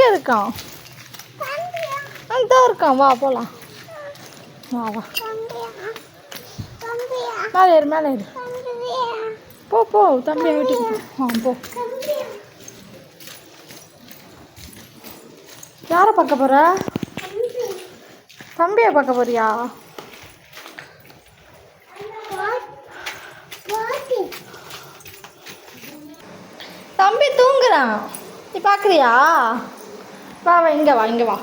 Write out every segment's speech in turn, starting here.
எங்கே இருக்கான்? அங்கே இருக்கான். வா போகலாம். வா வா, மேலே ஏறு, மேலே ஏறு. போ போ, தம்பியை வீட்டுக்கு போ. போ. யாரை பார்க்க போகிற? தம்பியை பார்க்க போறியா? தம்பி தூங்குறான். நீ பார்க்குறியா? வா வா, இங்கே வா, இங்கே வா.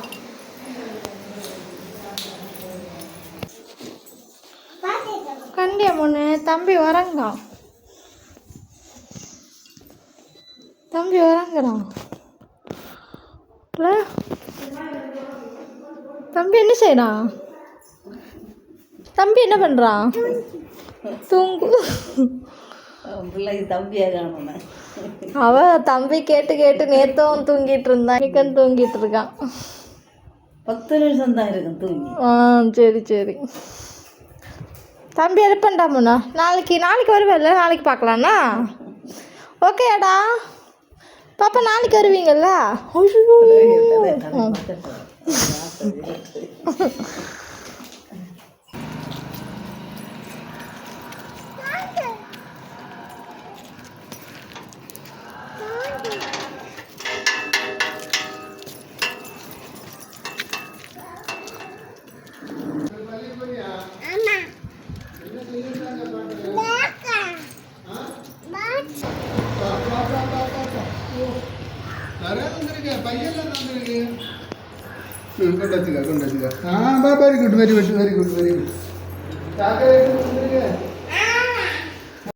கண்டியா பொண்ணு, தம்பி வரங்கான். தம்பி வரங்கிறான். தம்பி என்ன செய்யறான்? தம்பி என்ன பண்ணுறான்? தூங்கு. அவ தம்பி கேட்டு கேட்டு நேற்றும் தூங்கிட்டு இருந்தான். இன்னைக்கும் தூங்கிட்டு இருக்கான். 10 நிமிஷம் தான் இருக்கும் தூங்கி. சரி சரி. தம்பி எழுப்பண்டாமுண்ணா. நாளைக்கு வருவேல்ல? நாளைக்கு பார்க்கலாண்ணா. ஓகேடா பாப்பா, நாளைக்கு வருவீங்கல்ல? Very good very good very good very good.